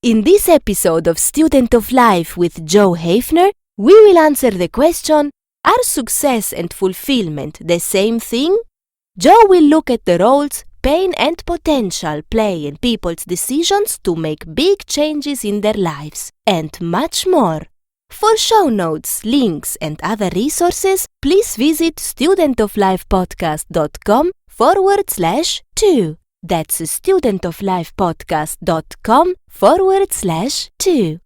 In this episode of Student of Life with Joe Hafner, we will answer the question, are success and fulfillment the same thing? Joe will look at the roles, pain and potential play in people's decisions to make big changes in their lives, and much more. For show notes, links, and other resources, please visit studentoflifepodcast.com/2. That's studentoflifepodcast.com/2.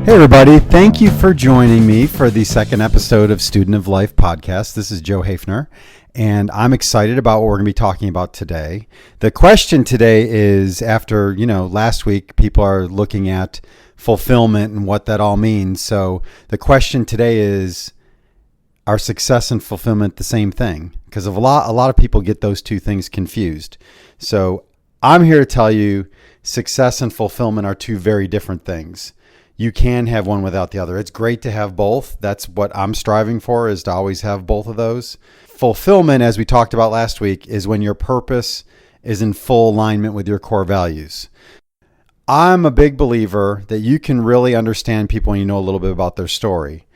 Hey everybody, thank you for joining me for the second episode of Student of Life podcast. This is Joe Hafner, and I'm excited about what we're going to be talking about today. The question today is, after, last week people are looking at fulfillment and what that all means. So the question today is, are success and fulfillment the same thing? Because a lot of people get those two things confused. So I'm here to tell you success and fulfillment are two very different things. You can have one without the other. It's great to have both. That's what I'm striving for, is to always have both of those. Fulfillment, as we talked about last week, is when your purpose is in full alignment with your core values. I'm a big believer that you can really understand people when you know a little bit about their story.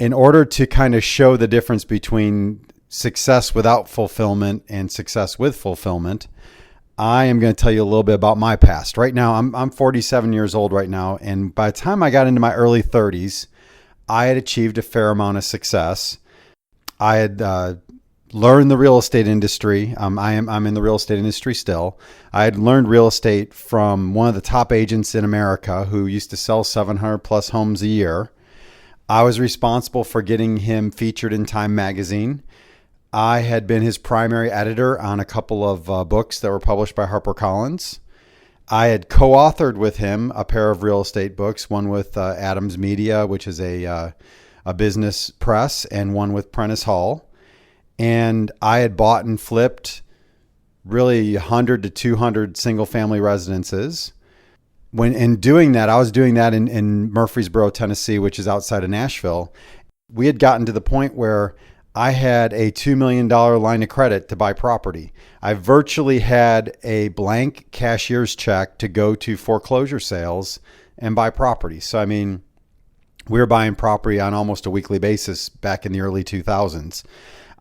In order to kind of show the difference between success without fulfillment and success with fulfillment, I am going to tell you a little bit about my past. Right now, I'm 47 years old right now, and by the time I got into my early 30s, I had achieved a fair amount of success. I had learned the real estate industry. I'm in the real estate industry still. I had learned real estate from one of the top agents in America who used to sell 700 plus homes a year. I was responsible for getting him featured in Time magazine. I had been his primary editor on a couple of books that were published by HarperCollins. I had co-authored with him a pair of real estate books, one with Adams Media, which is a business press, and one with Prentice Hall. And I had bought and flipped really 100 to 200 single-family residences. When in doing that, I was doing that in Murfreesboro, Tennessee, which is outside of Nashville. We had gotten to the point where I had a $2 million line of credit to buy property. I virtually had a blank cashier's check to go to foreclosure sales and buy property. So, we were buying property on almost a weekly basis back in the early 2000s.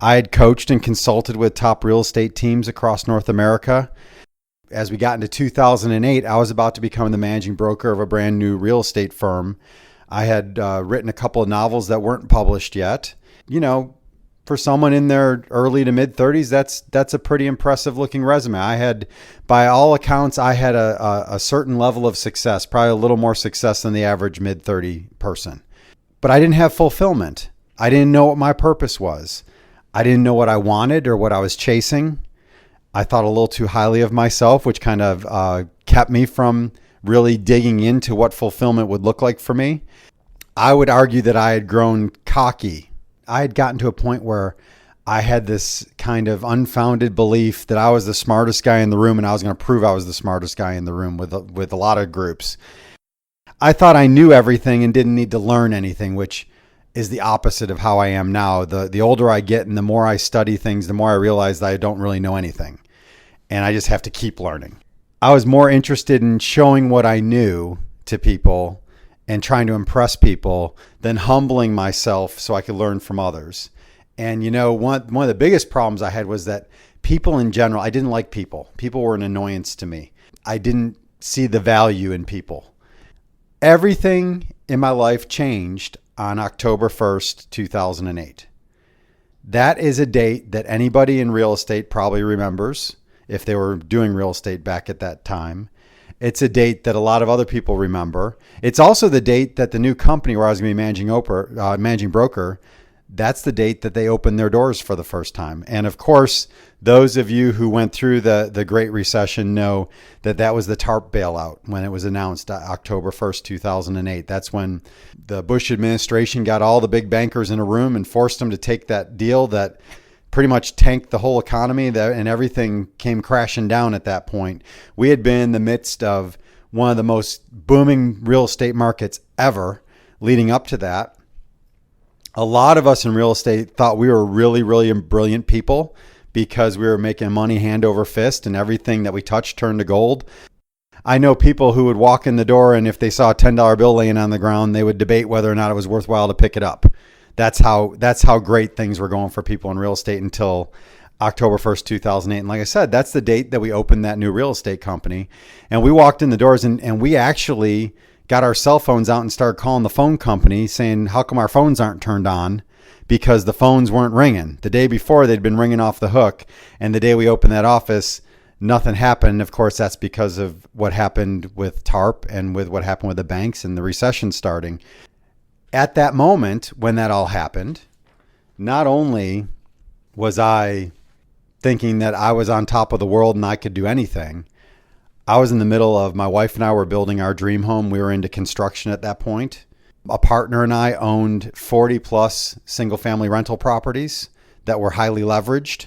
I had coached and consulted with top real estate teams across North America. As we got into 2008, I was about to become the managing broker of a brand new real estate firm. I had written a couple of novels that weren't published yet. For someone in their early to mid 30s, that's a pretty impressive looking resume. I had, by all accounts, I had a certain level of success, probably a little more success than the average mid 30 person. But I didn't have fulfillment. I didn't know what my purpose was. I didn't know what I wanted or what I was chasing. I thought a little too highly of myself, which kind of kept me from really digging into what fulfillment would look like for me. I would argue that I had grown cocky. I had gotten to a point where I had this kind of unfounded belief that I was the smartest guy in the room, and I was going to prove I was the smartest guy in the room with a lot of groups. I thought I knew everything and didn't need to learn anything, which is the opposite of how I am now. The older I get and the more I study things, the more I realize that I don't really know anything, and I just have to keep learning. I was more interested in showing what I knew to people and trying to impress people than humbling myself so I could learn from others. And one of the biggest problems I had was that people in general, I didn't like people. People were an annoyance to me. I didn't see the value in people. Everything in my life changed on October 1st, 2008. That is a date that anybody in real estate probably remembers if they were doing real estate back at that time. It's a date that a lot of other people remember. It's also the date that the new company where I was going to be managing broker, that's the date that they opened their doors for the first time. And of course, those of you who went through the Great Recession know that was the TARP bailout when it was announced October 1st, 2008. That's when the Bush administration got all the big bankers in a room and forced them to take that deal that pretty much tanked the whole economy, and everything came crashing down at that point. We had been in the midst of one of the most booming real estate markets ever leading up to that. A lot of us in real estate thought we were really, really brilliant people because we were making money hand over fist and everything that we touched turned to gold. I know people who would walk in the door and if they saw a $10 bill laying on the ground, they would debate whether or not it was worthwhile to pick it up. That's how great things were going for people in real estate until October 1st, 2008. And like I said, that's the date that we opened that new real estate company. And we walked in the doors and we actually got our cell phones out and started calling the phone company saying, how come our phones aren't turned on? Because the phones weren't ringing. The day before, they'd been ringing off the hook. And the day we opened that office, nothing happened. Of course, that's because of what happened with TARP and with what happened with the banks and the recession starting. At that moment, when that all happened, not only was I thinking that I was on top of the world and I could do anything, I was in the middle of, my wife and I were building our dream home. We were into construction at that point. A partner and I owned 40 plus single family rental properties that were highly leveraged.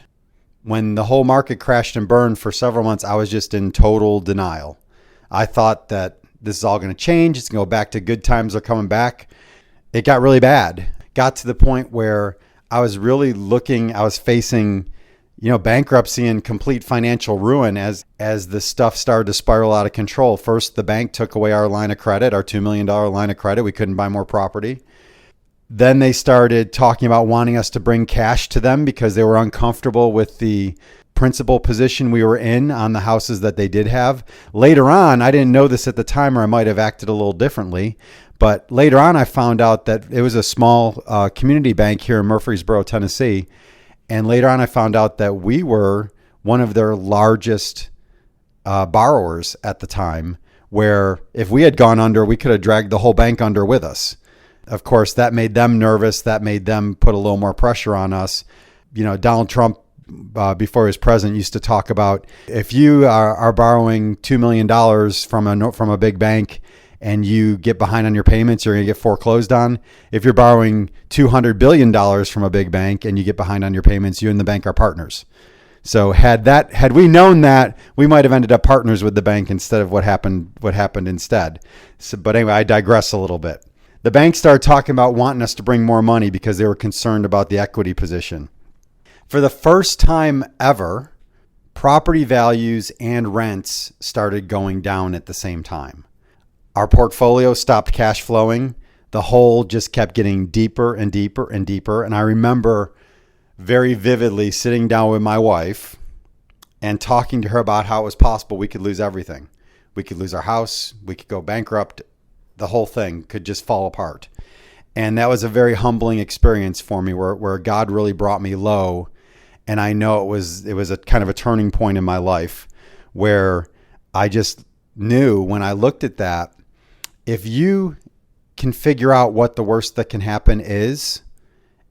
When the whole market crashed and burned for several months, I was just in total denial. I thought that this is all going to change. It's going to go back to good times are coming back. It got really bad. Got to the point where I was facing, bankruptcy and complete financial ruin as the stuff started to spiral out of control. First, the bank took away our line of credit, our $2 million line of credit. We couldn't buy more property. Then they started talking about wanting us to bring cash to them because they were uncomfortable with the principal position we were in on the houses that they did have. Later on, I didn't know this at the time, or I might have acted a little differently. But later on, I found out that it was a small community bank here in Murfreesboro, Tennessee. And later on, I found out that we were one of their largest borrowers at the time, where if we had gone under, we could have dragged the whole bank under with us. Of course, that made them nervous. That made them put a little more pressure on us. Donald Trump, before he was president, used to talk about if you are borrowing $2 million from a big bank and you get behind on your payments, you're going to get foreclosed on. If you're borrowing $200 billion from a big bank and you get behind on your payments, you and the bank are partners. So had we known that, we might have ended up partners with the bank instead of what happened instead. But anyway, I digress a little bit. The bank started talking about wanting us to bring more money because they were concerned about the equity position. For the first time ever, property values and rents started going down at the same time. Our portfolio stopped cash flowing. The hole just kept getting deeper and deeper and deeper. And I remember very vividly sitting down with my wife and talking to her about how it was possible we could lose everything. We could lose our house. We could go bankrupt. The whole thing could just fall apart. And that was a very humbling experience for me where God really brought me low. And I know it was a kind of a turning point in my life where I just knew when I looked at that, if you can figure out what the worst that can happen is,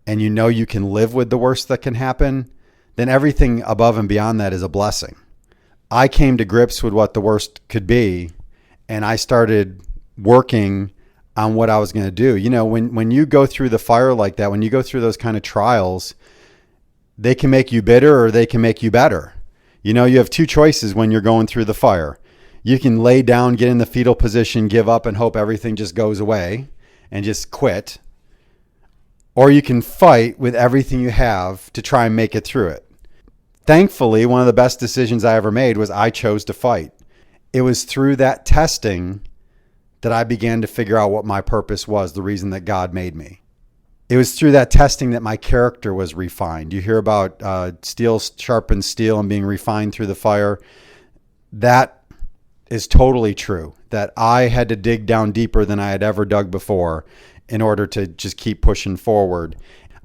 and you can live with the worst that can happen, then everything above and beyond that is a blessing. I came to grips with what the worst could be, and I started working on what I was going to do. When you go through the fire like that, when you go through those kind of trials, they can make you bitter or they can make you better. You have two choices when you're going through the fire. You can lay down, get in the fetal position, give up and hope everything just goes away and just quit. Or you can fight with everything you have to try and make it through it. Thankfully, one of the best decisions I ever made was I chose to fight. It was through that testing that I began to figure out what my purpose was, the reason that God made me. It was through that testing that my character was refined. You hear about steel sharpens steel and being refined through the fire. That is totally true, that I had to dig down deeper than I had ever dug before in order to just keep pushing forward.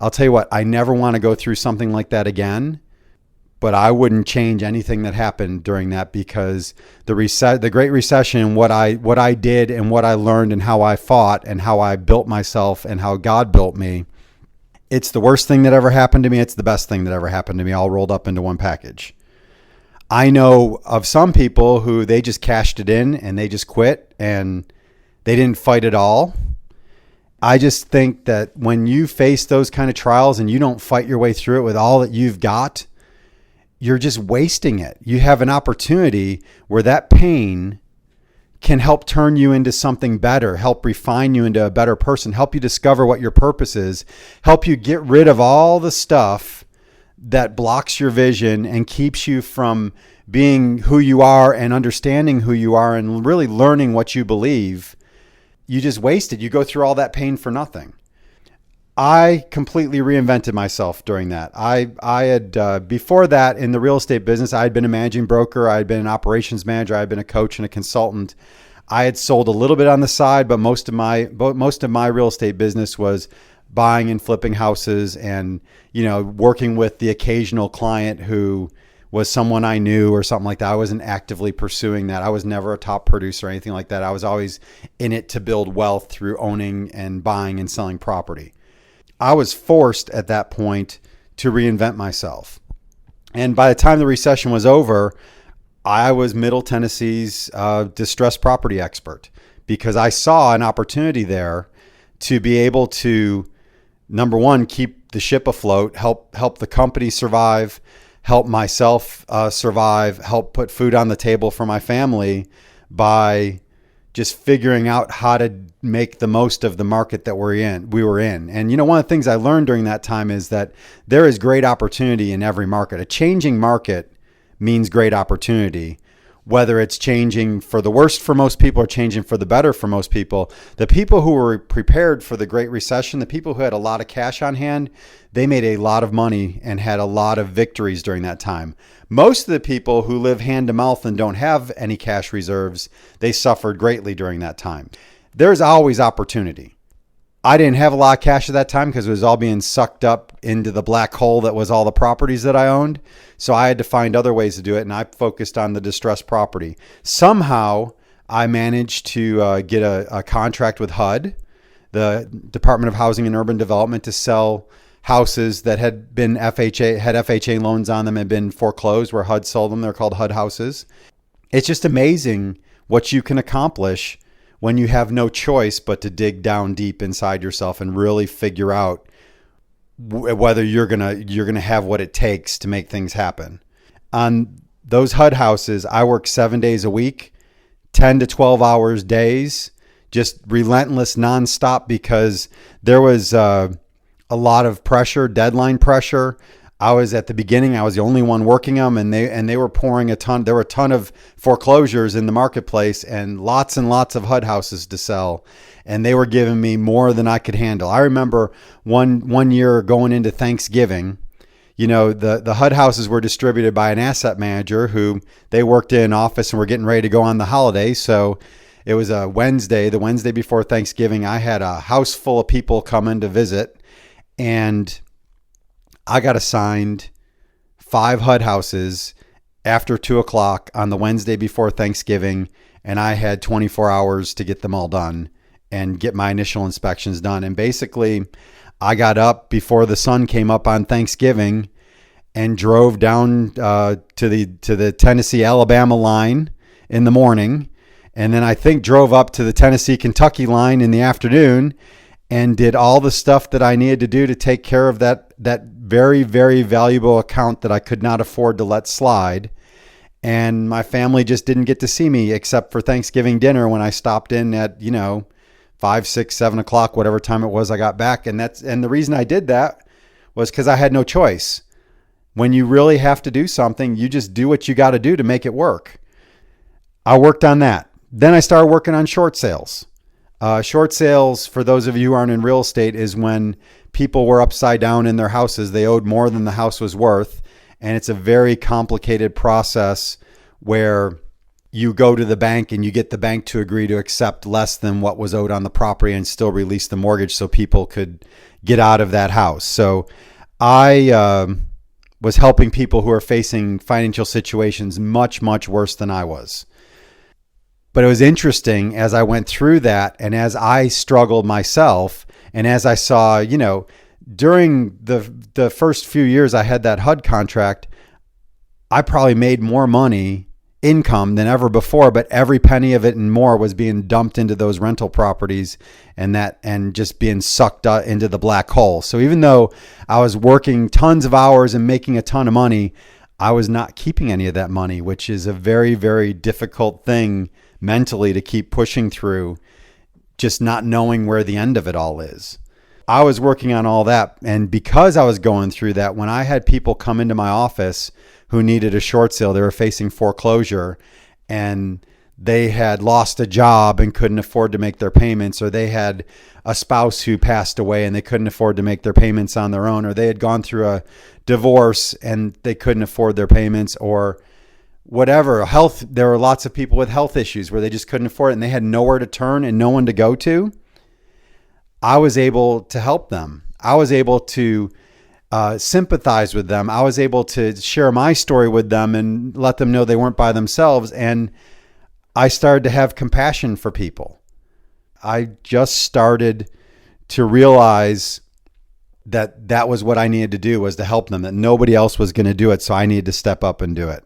I'll tell you what, I never want to go through something like that again, but I wouldn't change anything that happened during that because the Great Recession and what I did and what I learned and how I fought and how I built myself and how God built me, it's the worst thing that ever happened to me. It's the best thing that ever happened to me, all rolled up into one package. I know of some people who they just cashed it in and they just quit and they didn't fight at all. I just think that when you face those kind of trials and you don't fight your way through it with all that you've got, you're just wasting it. You have an opportunity where that pain can help turn you into something better, help refine you into a better person, help you discover what your purpose is, help you get rid of all the stuff that blocks your vision and keeps you from being who you are and understanding who you are and really learning what you believe, you just wasted. You go through all that pain for nothing. I completely reinvented myself during that. I had, before that in the real estate business, I had been a managing broker. I had been an operations manager. I had been a coach and a consultant. I had sold a little bit on the side, but most of my real estate business was buying and flipping houses and, working with the occasional client who was someone I knew or something like that. I wasn't actively pursuing that. I was never a top producer or anything like that. I was always in it to build wealth through owning and buying and selling property. I was forced at that point to reinvent myself. And by the time the recession was over, I was Middle Tennessee's distressed property expert because I saw an opportunity there to be able to, number one, keep the ship afloat, help the company survive, help myself survive, help put food on the table for my family by just figuring out how to make the most of the market that we were in. And, one of the things I learned during that time is that there is great opportunity in every market. A changing market means great opportunity, whether it's changing for the worst for most people or changing for the better for most people. The people who were prepared for the Great Recession, the people who had a lot of cash on hand, they made a lot of money and had a lot of victories during that time. Most of the people who live hand to mouth and don't have any cash reserves, they suffered greatly during that time. There's always opportunity. I didn't have a lot of cash at that time because it was all being sucked up into the black hole that was all the properties that I owned. So I had to find other ways to do it, and I focused on the distressed property. Somehow I managed to get a contract with HUD, the Department of Housing and Urban Development, to sell houses that had been FHA loans on them, had been foreclosed, where HUD sold them. They're called HUD houses. It's just amazing what you can accomplish when you have no choice but to dig down deep inside yourself and really figure out whether you're gonna have what it takes to make things happen. On those HUD houses, I worked 7 days a week, 10 to 12 hours days, just relentless nonstop, because there was a lot of pressure, deadline pressure. I was at the beginning, I was the only one working them, and they were pouring a ton. There were a ton of foreclosures in the marketplace and lots of HUD houses to sell. And they were giving me more than I could handle. I remember one year going into Thanksgiving, the HUD houses were distributed by an asset manager who they worked in office and were getting ready to go on the holiday. So it was a Wednesday, the Wednesday before Thanksgiving. I had a house full of people coming to visit, and I got assigned 5 HUD houses after 2:00 on the Wednesday before Thanksgiving, and I had 24 hours to get them all done and get my initial inspections done. And basically, I got up before the sun came up on Thanksgiving and drove down to the Tennessee-Alabama line in the morning, and then I think drove up to the Tennessee-Kentucky line in the afternoon and did all the stuff that I needed to do to take care of that very, very valuable account that I could not afford to let slide. And my family just didn't get to see me except for Thanksgiving dinner when I stopped in at, 5, 6, 7 o'clock, whatever time it was I got back. And the reason I did that was because I had no choice. When you really have to do something, you just do what you got to do to make it work. I worked on that. Then I started working on short sales. Short sales, for those of you who aren't in real estate, is when people were upside down in their houses. They owed more than the house was worth. And it's a very complicated process where you go to the bank and you get the bank to agree to accept less than what was owed on the property and still release the mortgage so people could get out of that house. So I was helping people who are facing financial situations much, much worse than I was. But it was interesting as I went through that, and as I struggled myself, and as I saw, during the first few years I had that HUD contract, I probably made more money income than ever before, but every penny of it and more was being dumped into those rental properties and just being sucked into the black hole. So even though I was working tons of hours and making a ton of money, I was not keeping any of that money, which is a very, very difficult thing mentally to keep pushing through, just not knowing where the end of it all is. I was working on all that. And because I was going through that, when I had people come into my office who needed a short sale, they were facing foreclosure and they had lost a job and couldn't afford to make their payments, or they had a spouse who passed away and they couldn't afford to make their payments on their own, or they had gone through a divorce and they couldn't afford their payments, or whatever. There were lots of people with health issues where they just couldn't afford it and they had nowhere to turn and no one to go to. I was able to help them. I was able to sympathize with them. I was able to share my story with them and let them know they weren't by themselves. And I started to have compassion for people. I just started to realize that was what I needed to do, was to help them, that nobody else was going to do it. So I needed to step up and do it.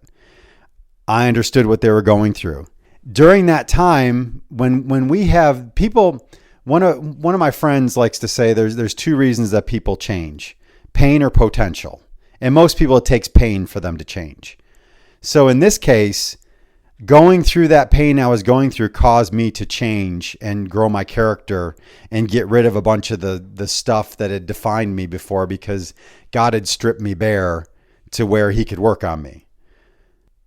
I understood what they were going through. During that time, when we have people, one of my friends likes to say there's two reasons that people change: pain or potential. And most people, it takes pain for them to change. So in this case, going through that pain I was going through caused me to change and grow my character and get rid of a bunch of the stuff that had defined me before, because God had stripped me bare to where he could work on me.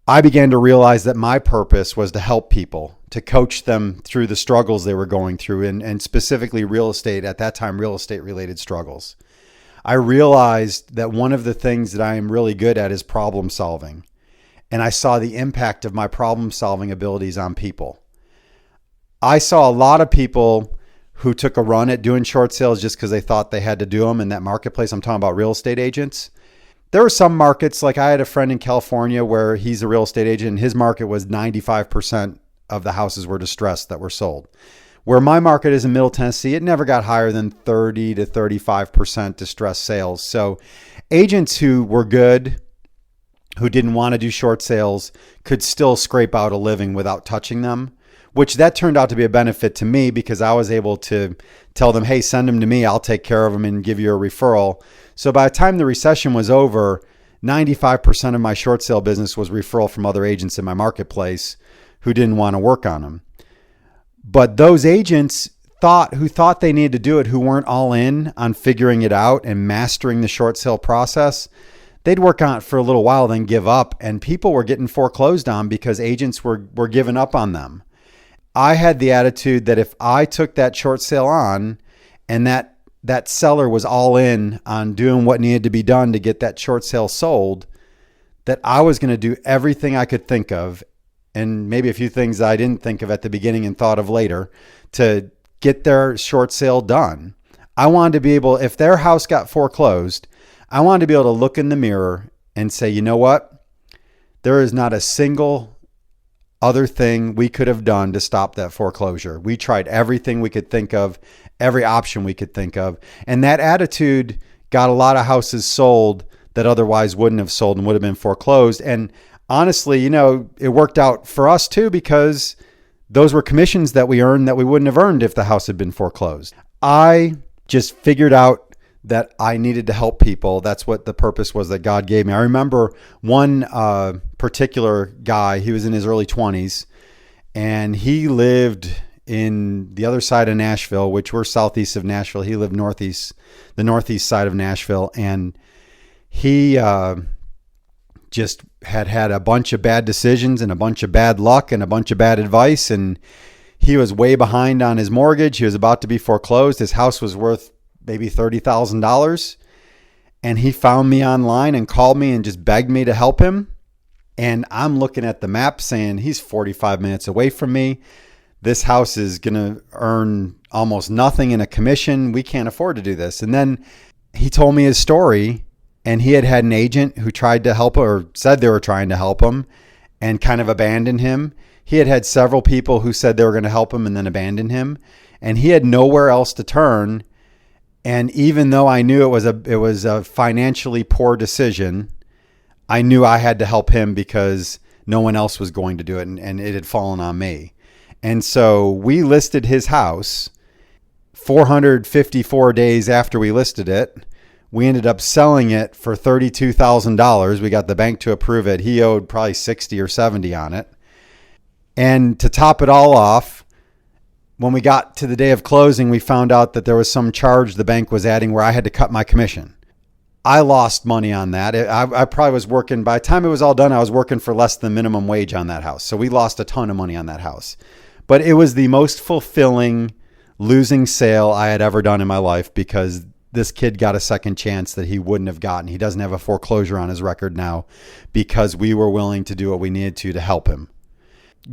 I began to realize that my purpose was to help people, to coach them through the struggles they were going through, and specifically real estate, at that time, real estate related struggles. I realized that one of the things that I am really good at is problem solving. And I saw the impact of my problem solving abilities on people. I saw a lot of people who took a run at doing short sales just because they thought they had to do them in that marketplace. I'm talking about real estate agents. There were some markets, like I had a friend in California where he's a real estate agent, and his market was 95% of the houses were distressed that were sold. Where my market is in Middle Tennessee, it never got higher than 30 to 35% distressed sales. So agents who were good, who didn't want to do short sales, could still scrape out a living without touching them, which that turned out to be a benefit to me, because I was able to tell them, hey, send them to me. I'll take care of them and give you a referral. So by the time the recession was over, 95% of my short sale business was referral from other agents in my marketplace who didn't want to work on them. But those agents who thought they needed to do it, who weren't all in on figuring it out and mastering the short sale process, they'd work on it for a little while, then give up, and people were getting foreclosed on because agents were giving up on them. I had the attitude that if I took that short sale on and that seller was all in on doing what needed to be done to get that short sale sold, that I was going to do everything I could think of, and maybe a few things I didn't think of at the beginning and thought of later, to get their short sale done. I wanted to be able, if their house got foreclosed, I wanted to be able to look in the mirror and say, you know what? There is not a single other thing we could have done to stop that foreclosure. We tried everything we could think of, every option we could think of. And that attitude got a lot of houses sold that otherwise wouldn't have sold and would have been foreclosed. And honestly, it worked out for us too, because those were commissions that we earned that we wouldn't have earned if the house had been foreclosed. I just figured out that I needed to help people. That's what the purpose was that God gave me. I remember one particular guy, he was in his early 20s, and he lived in the other side of Nashville, which we're southeast of Nashville. He lived the northeast side of Nashville, and he just had a bunch of bad decisions and a bunch of bad luck and a bunch of bad advice, and he was way behind on his mortgage. He was about to be foreclosed. His house was worth maybe $30,000. And he found me online and called me and just begged me to help him. And I'm looking at the map saying, he's 45 minutes away from me. This house is going to earn almost nothing in a commission. We can't afford to do this. And then he told me his story, and he had an agent who tried to help, or said they were trying to help him, and kind of abandoned him. He had several people who said they were going to help him and then abandoned him. And he had nowhere else to turn. And even though I knew it was a financially poor decision, I knew I had to help him because no one else was going to do it, and it had fallen on me. And so we listed his house 454 days after we listed it. We ended up selling it for $32,000. We got the bank to approve it. He owed probably 60 or 70 on it. And to top it all off, when we got to the day of closing, we found out that there was some charge the bank was adding where I had to cut my commission. I lost money on that. I probably was working, by the time it was all done, I was working for less than minimum wage on that house. So we lost a ton of money on that house. But it was the most fulfilling losing sale I had ever done in my life, because this kid got a second chance that he wouldn't have gotten. He doesn't have a foreclosure on his record now because we were willing to do what we needed to help him.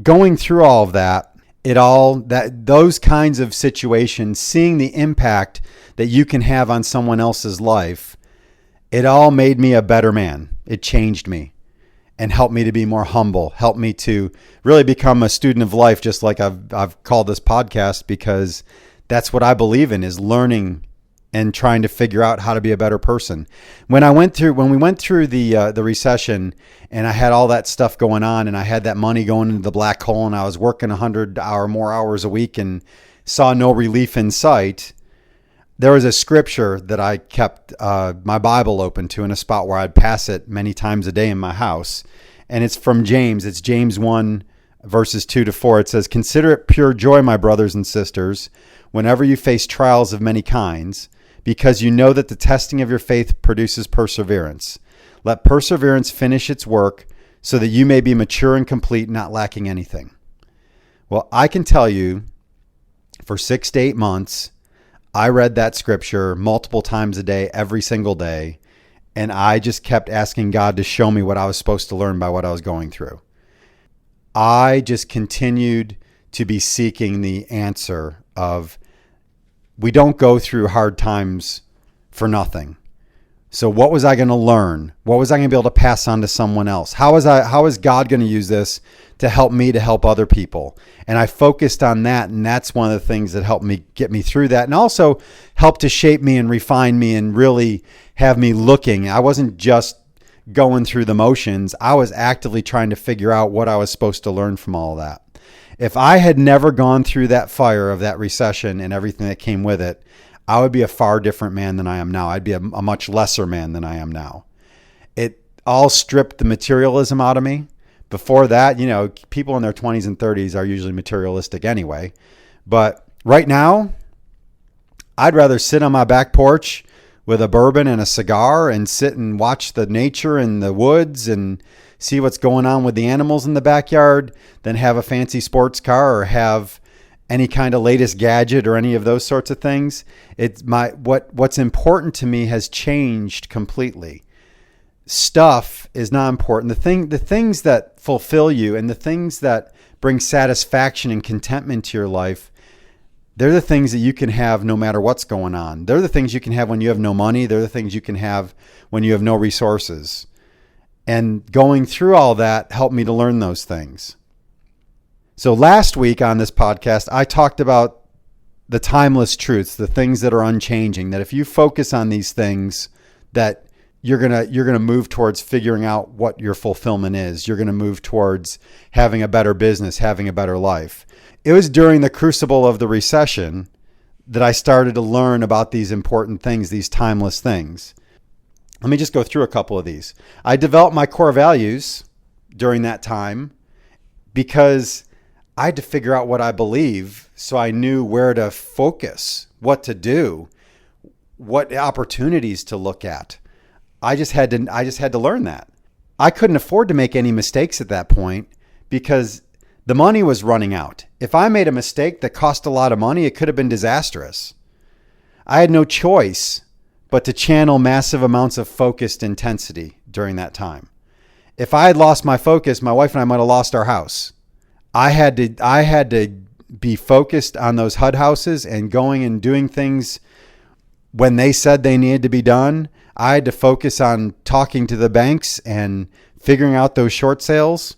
Going through all of that, those kinds of situations, seeing the impact that you can have on someone else's life, it all made me a better man. It changed me and helped me to be more humble, helped me to really become a student of life, just like I've called this podcast, because that's what I believe in, is learning and trying to figure out how to be a better person. When we went through the recession, and I had all that stuff going on, and I had that money going into the black hole, and I was working 100 or more hours a week and saw no relief in sight, there was a scripture that I kept my Bible open to in a spot where I'd pass it many times a day in my house. And it's from James. It's James 1, verses 2-4. It says, "Consider it pure joy, my brothers and sisters, whenever you face trials of many kinds, because you know that the testing of your faith produces perseverance. Let perseverance finish its work, so that you may be mature and complete, not lacking anything." Well, I can tell you, for 6 to 8 months, I read that scripture multiple times a day, every single day, and I just kept asking God to show me what I was supposed to learn by what I was going through. I just continued to be seeking the answer of, we don't go through hard times for nothing. So what was I going to learn? What was I going to be able to pass on to someone else? How is God going to use this to help me to help other people? And I focused on that, and that's one of the things that helped me get me through that, and also helped to shape me and refine me and really have me looking. I wasn't just going through the motions. I was actively trying to figure out what I was supposed to learn from all of that. If I had never gone through that fire of that recession and everything that came with it, I would be a far different man than I am now. I'd be a much lesser man than I am now. It all stripped the materialism out of me. Before that, people in their 20s and 30s are usually materialistic anyway. But right now, I'd rather sit on my back porch with a bourbon and a cigar and sit and watch the nature in the woods and see what's going on with the animals in the backyard than have a fancy sports car or have any kind of latest gadget or any of those sorts of things. What's important to me has changed completely. Stuff is not important. The things that fulfill you and the things that bring satisfaction and contentment to your life, they're the things that you can have no matter what's going on. They're the things you can have when you have no money. They're the things you can have when you have no resources. And going through all that helped me to learn those things. So last week on this podcast, I talked about the timeless truths, the things that are unchanging, that if you focus on these things, that you're going to move towards figuring out what your fulfillment is. You're going to move towards having a better business, having a better life. It was during the crucible of the recession that I started to learn about these important things, these timeless things. Let me just go through a couple of these. I developed my core values during that time because I had to figure out what I believe, so I knew where to focus, what to do, what opportunities to look at. I just had to learn that. I couldn't afford to make any mistakes at that point because the money was running out. If I made a mistake that cost a lot of money, it could have been disastrous. I had no choice but to channel massive amounts of focused intensity during that time. If I had lost my focus, my wife and I might have lost our house. I had to be focused on those HUD houses and going and doing things when they said they needed to be done. I had to focus on talking to the banks and figuring out those short sales.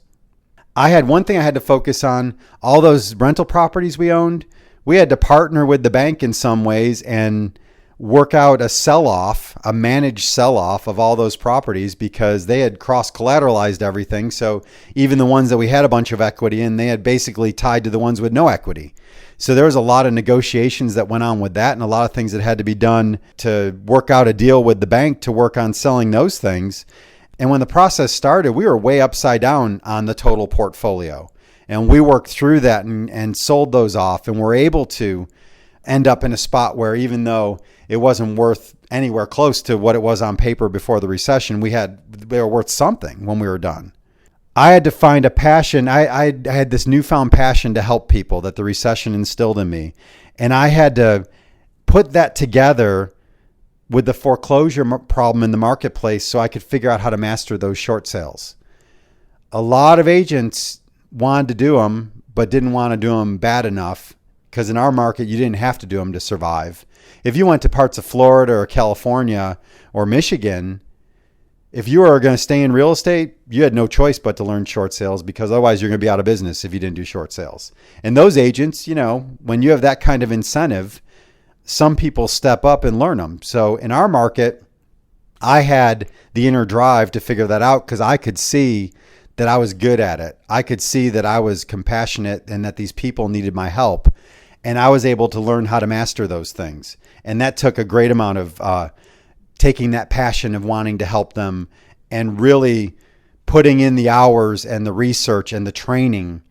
I had one thing I had to focus on, all those rental properties we owned. We had to partner with the bank in some ways and work out a sell-off, a managed sell-off of all those properties because they had cross-collateralized everything. So even the ones that we had a bunch of equity in, they had basically tied to the ones with no equity. So there was a lot of negotiations that went on with that and a lot of things that had to be done to work out a deal with the bank to work on selling those things. And when the process started, we were way upside down on the total portfolio. And we worked through that and sold those off, and were able to end up in a spot where, even though it wasn't worth anywhere close to what it was on paper before the recession, they were worth something when we were done. I had to find a passion. I had this newfound passion to help people that the recession instilled in me. And I had to put that together with the foreclosure problem in the marketplace so I could figure out how to master those short sales. A lot of agents wanted to do them, but didn't want to do them bad enough, because in our market, you didn't have to do them to survive. If you went to parts of Florida or California or Michigan, if you were going to stay in real estate, you had no choice but to learn short sales, because otherwise you're going to be out of business if you didn't do short sales. And those agents, when you have that kind of incentive, some people step up and learn them. So in our market, I had the inner drive to figure that out, because I could see that I was good at it. I could see that I was compassionate and that these people needed my help. And I was able to learn how to master those things. And that took a great amount of taking that passion of wanting to help them and really putting in the hours and the research and the training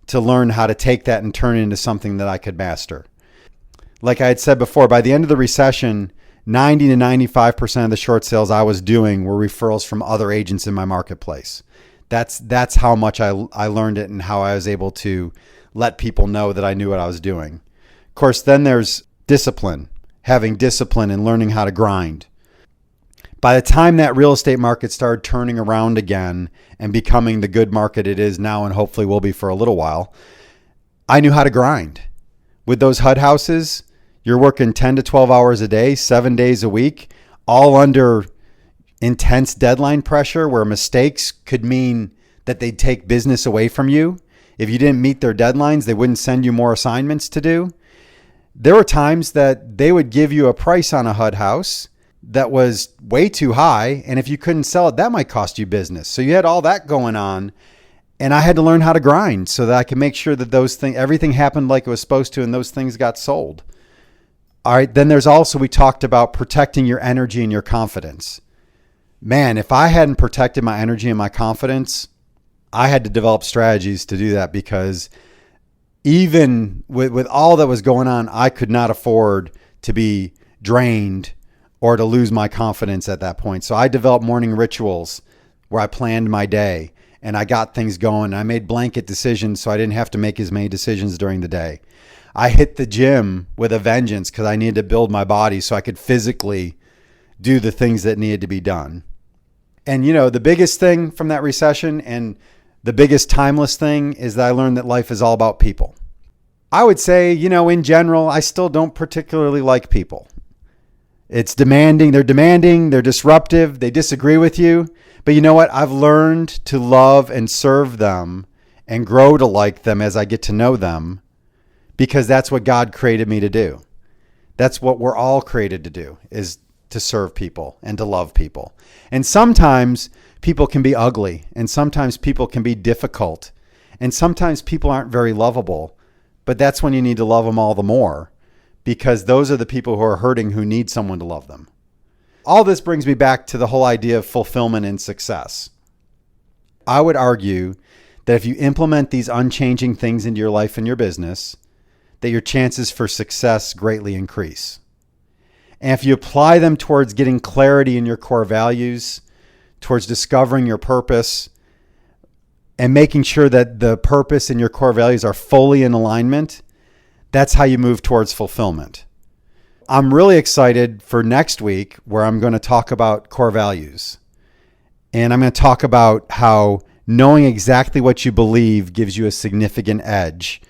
to learn how to take that and turn it into something that I could master. Like I had said before, by the end of the recession, 90 to 95% of the short sales I was doing were referrals from other agents in my marketplace. That's how much I learned it, and how I was able to let people know that I knew what I was doing. Of course, then there's discipline, having discipline and learning how to grind. By the time that real estate market started turning around again and becoming the good market it is now, and hopefully will be for a little while, I knew how to grind. With those HUD houses, you're working 10 to 12 hours a day, 7 days a week, all under intense deadline pressure, where mistakes could mean that they'd take business away from you. If you didn't meet their deadlines, they wouldn't send you more assignments to do. There were times that they would give you a price on a HUD house that was way too high, and if you couldn't sell it, that might cost you business. So you had all that going on, and I had to learn how to grind so that I could make sure that everything happened like it was supposed to, and those things got sold. All right, then there's also, we talked about protecting your energy and your confidence. Man, if I hadn't protected my energy and my confidence, I had to develop strategies to do that, because even with all that was going on, I could not afford to be drained or to lose my confidence at that point. So I developed morning rituals where I planned my day and I got things going. I made blanket decisions so I didn't have to make as many decisions during the day. I hit the gym with a vengeance because I needed to build my body so I could physically do the things that needed to be done. And the biggest thing from that recession, and the biggest timeless thing, is that I learned that life is all about people. I would say, in general, I still don't particularly like people. It's demanding. They're disruptive. They disagree with you. But you know what? I've learned to love and serve them and grow to like them as I get to know them, because that's what God created me to do. That's what we're all created to do, is to serve people and to love people. And sometimes people can be ugly, and sometimes people can be difficult, and sometimes people aren't very lovable, but that's when you need to love them all the more, because those are the people who are hurting, who need someone to love them. All this brings me back to the whole idea of fulfillment and success. I would argue that if you implement these unchanging things into your life and your business, that your chances for success greatly increase. And if you apply them towards getting clarity in your core values, towards discovering your purpose, and making sure that the purpose and your core values are fully in alignment, that's how you move towards fulfillment. I'm really excited for next week, where I'm going to talk about core values. And I'm going to talk about how knowing exactly what you believe gives you a significant edge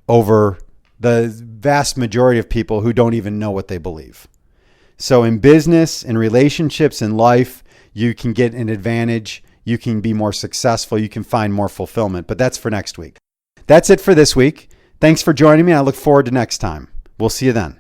over the vast majority of people who don't even know what they believe. So in business, in relationships, in life, you can get an advantage. You can be more successful. You can find more fulfillment. But that's for next week. That's it for this week. Thanks for joining me. I look forward to next time. We'll see you then.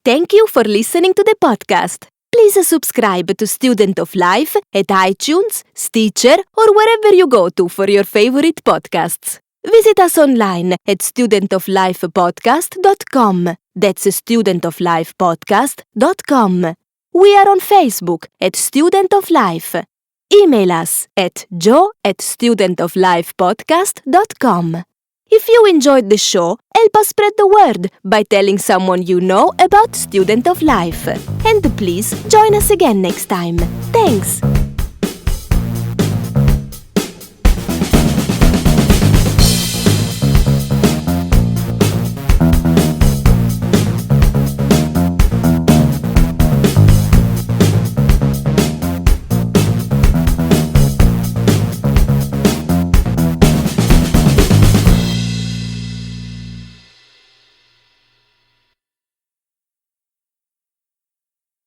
Thank you for listening to the podcast. Please subscribe to Student of Life at iTunes, Stitcher, or wherever you go to for your favorite podcasts. Visit us online at studentoflifepodcast.com. That's studentoflifepodcast.com. We are on Facebook at Student of Life. Email us at joe@studentoflifepodcast.com. If you enjoyed the show, help us spread the word by telling someone you know about Student of Life. And please join us again next time. Thanks!